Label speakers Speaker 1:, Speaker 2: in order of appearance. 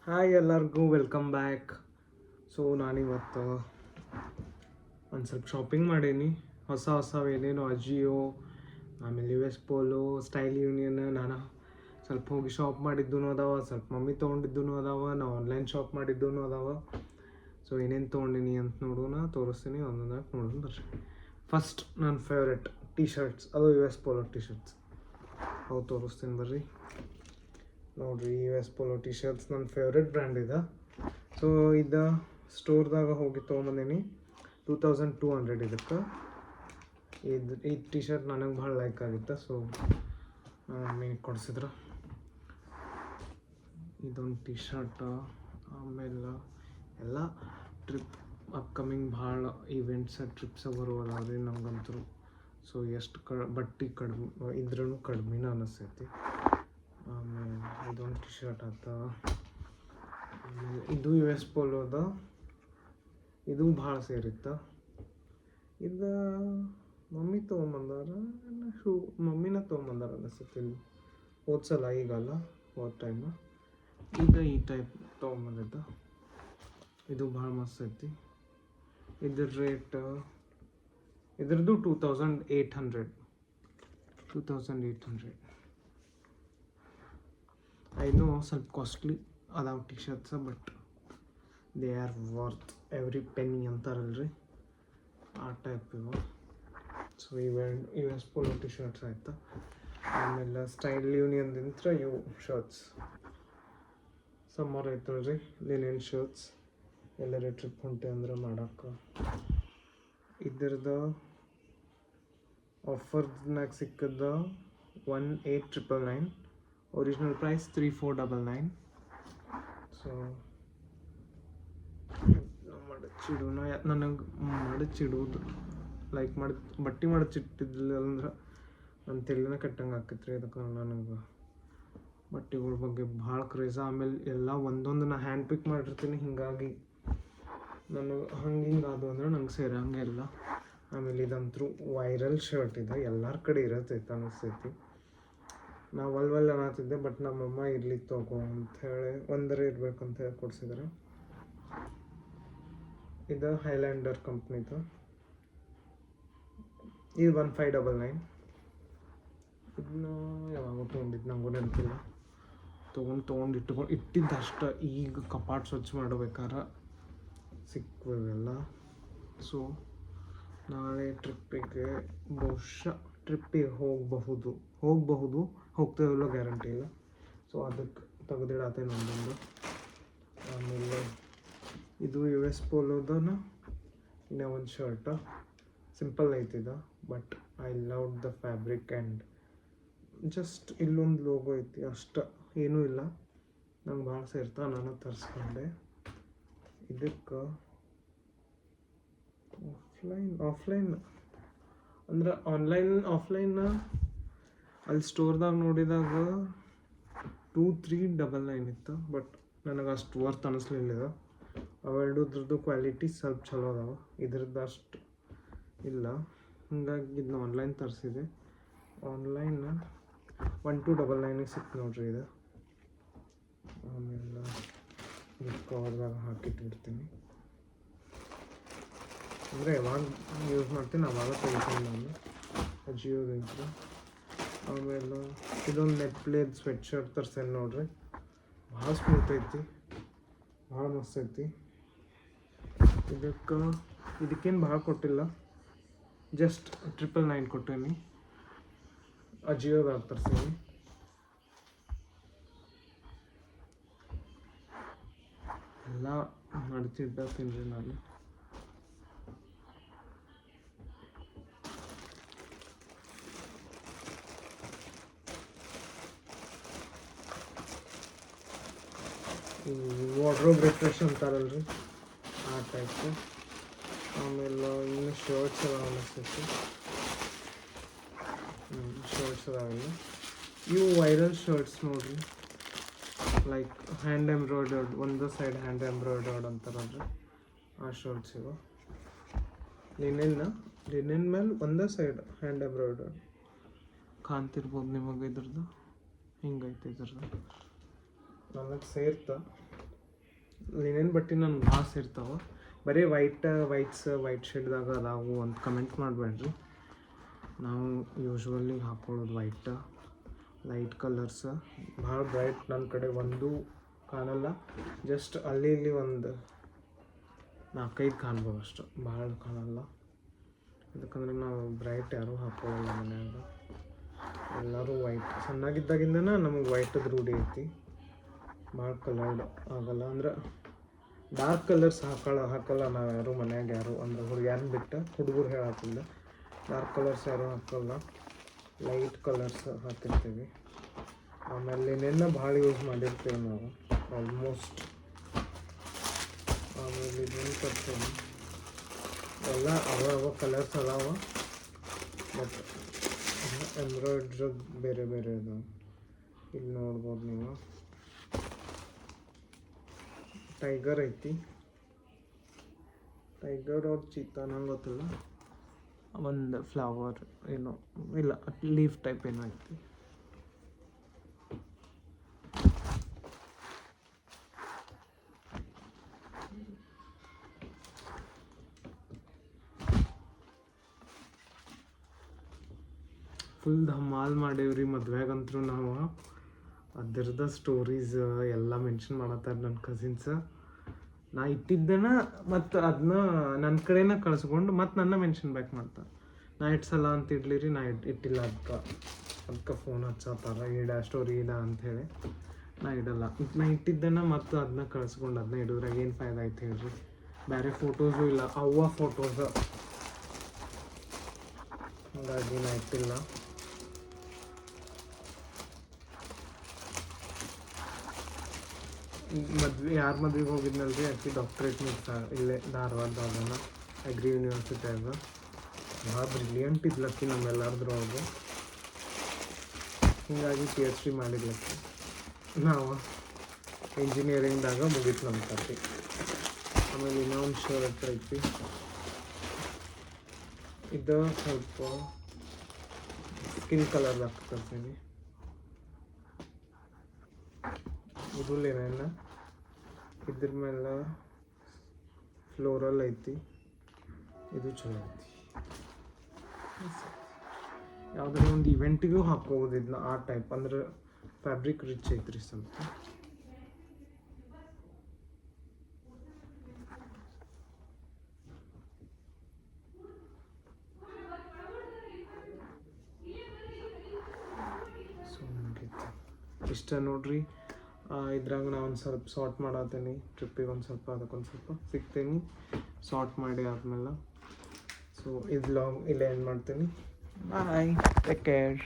Speaker 1: Hi ಎಲ್ಲರಿಗೂ welcome back. So ನಾನಿವತ್ತು ಒಂದು ಸ್ವಲ್ಪ ಶಾಪಿಂಗ್ ಮಾಡೀನಿ. ಹೊಸ ಏನೇನು ಅಜಿಯೋ, ಆಮೇಲೆ U S Polo, Style Union. ನಾನು ಸ್ವಲ್ಪ ಹೋಗಿ ಶಾಪ್ ಮಾಡಿದ್ದೂ ಅದಾವ, ಸ್ವಲ್ಪ ಮಮ್ಮಿ ತೊಗೊಂಡಿದ್ದೂ ಅದಾವ, ನಾವು ಆನ್ಲೈನ್ ಶಾಪ್ ಮಾಡಿದ್ದೂ ಅದಾವ. ಸೊ ಏನೇನು ತೊಗೊಂಡಿನಿ ಅಂತ ನೋಡೋಣ, ತೋರಿಸ್ತೀನಿ ಒಂದೊಂದಾಗಿ ನೋಡೋಣ ಬರ್ರಿ. ಫಸ್ಟ್ ನನ್ನ ಫೇವ್ರೆಟ್ ಟಿ ಶರ್ಟ್ಸ್, ಅದು U S Polo T shirts, ಅವು ತೋರಿಸ್ತೀನಿ ಬರ್ರಿ. ನೋಡಿರಿ, U S Polo T shirts ನನ್ನ ಫೇವ್ರೆಟ್ ಬ್ರ್ಯಾಂಡ್ ಇದೆ. ಸೊ ಇದು ಸ್ಟೋರ್ದಾಗ ಹೋಗಿ ತೊಗೊಂಬಂದೀನಿ. 2200 ಇದಕ್ಕೆ. ಈ ಟಿ ಶರ್ಟ್ ನನಗೆ ಭಾಳ ಲೈಕ್ ಆಗಿತ್ತು. ಸೊ ಮಮ್ಮಿಗೆ ಕೊಡಿಸಿದ್ರು ಇದೊಂದು ಟಿ ಶರ್ಟ್. ಆಮೇಲೆ ಎಲ್ಲ ಟ್ರಿಪ್ ಅಪ್ಕಮಿಂಗ್ ಭಾಳ ಈವೆಂಟ್ಸ್ ಟ್ರಿಪ್ಸ್ ಬರುವಲ್ಲ ನಮ್ಗಂತೂ. ಸೊ ಎಷ್ಟು ಬಟ್ಟೆ ಕಡಿಮೆ ಇದ್ರೂ ಕಡಿಮೆನ ಅನಿಸ್ತೈತಿ. ಆಮೇಲೆ ಇದೊಂದು ಟಿ ಶರ್ಟ್ ಆತ. ಆಮೇಲೆ ಇದು ಯು ಎಸ್ ಪೋಲೋದ, ಇದು ಭಾಳ ಸೇರಿತ್ತು. ಇದು ಮಮ್ಮಿ ತೊಗೊಂಬಂದಾರ, ಮಮ್ಮಿನ ತೊಗೊಂಬಂದಾರ ಅನಿಸುತ್ತೆ. ಓದ್ಸಲ್ಲ, ಈಗಲ್ಲ, ಹೋದ ಟೈಮು. ಈಗ ಈ ಟೈಪ್ ತೊಗೊಂಬಂದಿದ್ದ. ಇದು ಭಾಳ ಮಸ್ತ್ ಐತಿ. ಇದ್ರ ರೇಟ್ ಇದ್ರದ್ದು 2800. ಐ ನೋ ಸ್ವಲ್ಪ ಕಾಸ್ಟ್ಲಿ ಅದಾವ T shirts, but they are worth every penny ಅಂತಾರಲ್ರಿ, ಆ ಟೈಪ್ ಇವು. So U S Polo T shirts ಆಯ್ತು. ಆಮೇಲೆ ಸ್ಟೈಲ್ ಯೂನಿಯನ್ದಿಂತ ಇವು ಶರ್ಟ್ಸ್. ಸಮ್ಮರ್ ಐತಲ್ರಿ, ಲಿನೆನ್ ಶರ್ಟ್ಸ್ ಎಲ್ಲರ ಟ್ರಿಪ್ ಹೊಂಟೆ ಅಂದ್ರೆ ಮಾಡೋಕ್ಕೆ. ಇದ್ರದ್ದು ಆಫರ್ನಾಗ ಸಿಕ್ಕದ 1899. Original price 3499. ಸೊ ಮಡಚಿಡೋಣ. ನನಗೆ ಮಡಚಿಡೋದು ಲೈಕ್ ಬಟ್ಟೆ ಮಡಚಿಟ್ಟಿದ್ದಿಲ್ಲ ಅಂದ್ರೆ ನನ್ನ ತಲೆನ ಕೆಟ್ಟಂಗೆ ಆಕೈತ್ರಿ. ಅದಕ್ಕೆ ನನಗೆ ಬಟ್ಟೆಗಳ ಬಗ್ಗೆ ಭಾಳ ಕ್ರೇಜ. ಆಮೇಲೆ ಎಲ್ಲ ಒಂದೊಂದು ನಾ ಹ್ಯಾಂಡ್ ಪಿಕ್ ಮಾಡಿರ್ತೀನಿ, ಹೀಗಾಗಿ ನನಗೆ ಹಿಂಗೆ ಅದು ಅಂದ್ರೆ ನಂಗೆ ಸೇರಂಗೆ ಇಲ್ಲ. ಆಮೇಲೆ ಇದಂತೂ ವೈರಲ್ ಶರ್ಟ್ ಇದೆ, ಎಲ್ಲರ ಕಡೆ ಇರತ್ತೈತೆ ಅನಿಸ್ತೈತಿ. ನಾವು ಅಲ್ವಲ್ಲ ಅನ್ನತ್ತಿದ್ದೆ, ಬಟ್ ನಮ್ಮಮ್ಮ ಇರಲಿ ತಗೋ ಅಂಥೇಳಿ ಒಂದರ ಇರ್ಬೇಕಂತ ಹೇಳಿ ಕೊಡಿಸಿದ್ರೆ. ಇದು ಹೈಲ್ಯಾಂಡರ್ ಕಂಪ್ನಿದು. ಇದು 1599. ಇದನ್ನ ಯಾವಾಗ ತೊಗೊಂಡಿದ್ದು ನಂಗೂ ನೆನಪಿಲ್ಲ. ಇಟ್ಟಿದ್ದು ಅಷ್ಟ. ಈಗ ಕಪಾಟ್ ಸ್ವಚ್ಛ ಮಾಡಬೇಕಾದ್ರೆ ಸಿಕ್ವೆಲ್ಲ. ಸೊ ನಾಳೆ ಟ್ರಿಪ್ಪಿಗೆ ಬಹುಶಃ ಹೋಗಬಹುದು, ಹೋಗ್ತೇವಲ್ಲ ಗ್ಯಾರಂಟಿ ಇಲ್ಲ. ಸೊ ಅದಕ್ಕೆ ತೆಗೆದಿಡತ್ತೆ ನಮ್ಮದೊಂದು. ಆಮೇಲೆ ಇದು ಯು ಎಸ್ ಪೋಲೋದನ ಇನ್ನೂ ಒಂದು ಶರ್ಟ. ಸಿಂಪಲ್ ಐತಿದ, but I love the fabric and just ಇಲ್ಲೊಂದು ಲೋಗೋ ಐತಿ ಅಷ್ಟು, ಏನೂ ಇಲ್ಲ. ನಂಗೆ ಭಾಳ ಸೇರ್ತಾ, ನಾನು ತರಿಸ್ಕೊಂಡೆ. ಇದಕ್ಕೆ ಆಫ್ಲೈನ್ ಅಂದ್ರೆ ಆಫ್ಲೈನ್ ಅಲ್ಲಿ ಸ್ಟೋರ್ದಾಗ ನೋಡಿದಾಗ 2399 ಇತ್ತು. ಬಟ್ ನನಗೆ ಅಷ್ಟು ವರ್ತ್ ಅನ್ನಿಸ್ಲಿಲ್ಲ ಇದು. ಅವೆರಡುದ್ರದ್ದು ಕ್ವಾಲಿಟಿ ಸ್ವಲ್ಪ ಚಲೋ ಅದಾವ, ಇದ್ರದ್ದು ಅಷ್ಟು ಇಲ್ಲ. ಹೀಗಾಗಿ ಇದನ್ನ ಆನ್ಲೈನ್ ತರಿಸಿದೆ. ಆನ್ಲೈನ್ 1299 ಸಿಕ್ತು ನೋಡ್ರಿ ಇದು. ಆಮೇಲೆ ಕವರ್ದಾಗ ಹಾಕಿಟ್ಟಿರ್ತೀನಿ, ಅಂದರೆ ಯಾವಾಗ ಯೂಸ್ ಮಾಡ್ತೀನಿ ಅವಾಗ ತೆಗಿತೀನಿ ನಾನು ಅಜಿಯೋದಿಂದ. ಆಮೇಲೆ ಇದೊಂದು ನೆಟ್ಪ್ಲೇದ್ ಸ್ವೆಟ್ ಶರ್ಟ್ ತರ್ಸೇನೆ ನೋಡ್ರಿ, ಭಾಳ ಸ್ಮೂತ್ ಐತಿ, ಭಾಳ ಮಸ್ತ್ ಐತಿ. ಇದಕ್ಕೇನು ಭಾಳ ಕೊಟ್ಟಿಲ್ಲ, ಜಸ್ಟ್ 999 ಕೊಟ್ಟೇನಿ. ಅಜಿಯೋದಾಗ ತರ್ಸೀನಿ. ಎಲ್ಲ ಮಡಚಿಡ್ತೀನಿ ರೀ ನಾನು. ವಾರ್ಡ್ರೋಬ್ ರಿಫ್ರೆಶ್ ಅಂತಾರಲ್ರಿ, ಆ ಟೈಪು. ಆಮೇಲೆ ಇನ್ನು ಶರ್ಟ್ಸ್ ಅದಾವ ಅನಿಸ್ತೈತಿ. ಶರ್ಟ್ಸ್ ಅದಾವಿಲ್ಲ. ಇವು ವೈರಲ್ ಶರ್ಟ್ಸ್ ನೋಡ್ರಿ, ಲೈಕ್ ಹ್ಯಾಂಡ್ ಎಂಬ್ರಾಯ್ಡರ್ಡ್, ಒಂದು ಸೈಡ್ ಹ್ಯಾಂಡ್ ಎಂಬ್ರಾಯ್ಡರ್ಡ್ ಅಂತಾರಲ್ರಿ, ಆ ಶರ್ಟ್ಸ್ ಇವು. ಲಿನೆನ್ ಮೇಲೆ ಒಂದೇ ಸೈಡ್ ಹ್ಯಾಂಡ್ ಎಂಬ್ರಾಯ್ಡರ್ಡ್ ಕಾಣ್ತಿರ್ಬೋದು ನಿಮಗೆ. ಇದ್ರದ್ದು ಹಿಂಗೈತೆ, ಇದ್ರದ್ದು ನನಗೆ ಸೇರ್ತಾ ಲಿನೆನ್ ಬಟ್ಟೆ ನನ್ಗೆ ಭಾಳ ಇರ್ತಾವೆ. ಬರೀ ವೈಟ್ ಶೇಡ್ದಾಗ ಅದಾವು ಅಂತ ಕಮೆಂಟ್ ಮಾಡಬೇಡ್ರಿ. ನಾವು ಯೂಶ್ವಲಿ ಹಾಕ್ಕೊಳ್ಳೋದು ಲೈಟ್ ಕಲರ್ಸ್. ಭಾಳ ಬ್ರೈಟ್ ನನ್ನ ಕಡೆ ಒಂದೂ ಕಾಣಲ್ಲ. ಜಸ್ಟ್ ಅಲ್ಲಿ ಇಲ್ಲಿ ಒಂದು 4-5 ಕಾಣ್ಬೋದು ಅಷ್ಟು, ಭಾಳ ಕಾಣಲ್ಲ. ಯಾಕಂದ್ರೆ ನಾವು ಬ್ರೈಟ್ ಯಾರೂ ಹಾಕ್ಕೊಳ್ಳಲ್ಲ ಮನ್ಯಾಗ. ಎಲ್ಲರೂ ವೈಟ್. ಸಣ್ಣಾಗಿದ್ದಾಗಿಂದನೇ ನಮಗೆ ವೈಟದ ರೂಢಿ ಐತಿ. ಭಾಳ ಕಲರ್ಡ್ ಆಗಲ್ಲ. ಅಂದ್ರೆ ಡಾರ್ಕ್ ಕಲರ್ಸ್ ಹಾಕಲ್ಲ ನಾವು ಯಾರು ಮನ್ಯಾಗ, ಯಾರು ಅಂದ್ರೆ ಹುಡುಗ್ಯಾರನ್ನ ಬಿಟ್ಟು ಹುಡುಗರು ಹೇಳತ್ತಿಲ್ಲ. ಡಾರ್ಕ್ ಕಲರ್ಸ್ ಯಾರೂ ಹಾಕಲ್ಲ, ಲೈಟ್ ಕಲರ್ಸ್ ಹಾಕಿರ್ತೀವಿ. ಆಮೇಲೆ ನೆನ್ನ ಭಾಳ ಯೂಸ್ ಮಾಡಿರ್ತೀವಿ ನಾವು ಆಲ್ಮೋಸ್ಟ್. ಆಮೇಲೆ ಇದನ್ನು ತರ್ತೀನಿ. ಎಲ್ಲ ಅವ ಕಲರ್ಸ್ ಅದಾವ, ಬಟ್ ಎಂಬ್ರಾಯ್ಡ್ರಿ ಬೇರೆ ಬೇರೆ ಇದಾವೆ. ಇಲ್ಲಿ ನೋಡ್ಬೋದು ನೀವು, ಟೈಗರ್ ಐತಿ. ಟೈಗರ್ ಅವ್ರ ಚೀತಾ ನಂಗೆ ಗೊತ್ತಿಲ್ಲ. ಒಂದು ಫ್ಲವರ್ ಏನೋ ಇಲ್ಲ, ಲೀಫ್ ಟೈಪ್ ಏನೋ ಐತಿ. ಫುಲ್ ಧಮಾಲ್ ಮಾಡೇವ್ರಿ ಮದ್ವೆಗಂತೂ ನಾವು. ಅದರದ ಸ್ಟೋರೀಸ್ ಎಲ್ಲ ಮೆನ್ಷನ್ ಮಾಡತ್ತಾರೆ ನನ್ನ ಕಸಿನ್ಸ್. ನಾ ಇಟ್ಟಿದ್ದನ ಮತ್ತು ಅದನ್ನ ನನ್ನ ಕಡೆನ ಕಳಿಸ್ಕೊಂಡು ಮತ್ತು ನನ್ನ ಮೆನ್ಷನ್ ಬ್ಯಾಕ್ ಮಾಡ್ತಾರೆ. ನಾ ಇಟ್ಸಲ್ಲ ಅಂತ ಇಡ್ಲಿರಿ, ನಾ ಇಟ್ಟಿಲ್ಲ ಅದಕ್ಕೆ ಫೋನ್ ಹಚ್ಚತ್ತಾರ ಸ್ಟೋರಿ ಇಡ ಅಂಥೇಳಿ. ನಾ ಇಡಲ್ಲ. ನಾ ಇಟ್ಟಿದ್ದನ ಮತ್ತು ಅದನ್ನ ಕಳಿಸ್ಕೊಂಡು ಅದನ್ನ ಇಡೋದ್ರಾಗ ಏನು ಫಾಯ್ದ ಆಯ್ತು ಹೇಳ್ರಿ. ಬೇರೆ ಫೋಟೋಸು ಇಲ್ಲ, ಅವ್ವ ಫೋಟೋಸ್. ಹಾಗಾಗಿ ನಾ ಇಟ್ಟಿಲ್ಲ. ಯಾರ ಮದ್ವೆಗೆ ಹೋಗಿದ್ನಲ್ರಿ, ಆಕೆ ಡಾಕ್ಟ್ರೇಟ್ ಮುಗಿಸ ಇಲ್ಲೇ ಧಾರವಾಡದಾಗ ಅಗ್ರಿ ಯೂನಿವರ್ಸಿಟಿಯಾಗ. ಭಾಳ ಬ್ರಿಲಿಯಂಟ್ ಇದ್ಲಕ್ಕಿ ನಮ್ಮೆಲ್ಲರದ್ರೊಳಗೆ. ಹೀಗಾಗಿ PhD ಮಾಡಿದ್ಲಕ್ಕಿ. ನಾವು ಇಂಜಿನಿಯರಿಂಗ್ದಾಗ ಮುಗೀತು ನಮ್ಮ ಕತೆ. ಆಮೇಲೆ ಇನ್ನೊಂದು ಶರ್ಟ್ ಐತಿ. ಇದು ಸ್ವಲ್ಪ ಸ್ಕಿನ್ ಕಲರ್ ಹಾಕ್ತೀನಿ. ಇದು ಲಿನೆನ್, ಇದ್ರ ಮೇಲೆ ಫ್ಲೋರಲ್ ಐತಿ. ಇದು ಚಲೋ ಐತಿ. ಯಾವುದಾದ್ರು ಒಂದು ಇವೆಂಟಿಗೂ ಹಾಕ್ಕೋಬೋದು ಇದನ್ನ. ಆ ಟೈಪ್ ಅಂದ್ರೆ ಫ್ಯಾಬ್ರಿಕ್ ರಿಚ್ ಐತ್ರಿ ಸ್ವಲ್ಪ. ಸೊ ಇಷ್ಟ ನೋಡ್ರಿ. ಇದ್ರಾಗ ನಾ ಒಂದು ಸ್ವಲ್ಪ ಸಾರ್ಟ್ ಮಾಡತ್ತೀನಿ. ಟ್ರಿಪ್ಪಿಗೆ ಒಂದು ಸ್ವಲ್ಪ ಅದಕ್ಕೊಂದು ಸ್ವಲ್ಪ ಸಿಗ್ತೀನಿ. ಸಾರ್ಟ್ ಮಾಡಿ ಆದ್ಮೇಲೆ ಸೊ ಇದು ಲಾಗ್ ಇಲ್ಲೇ ಏನು ಮಾಡ್ತೀನಿ. ಬಾಯ್, ಟೇಕ್ ಕೇರ್.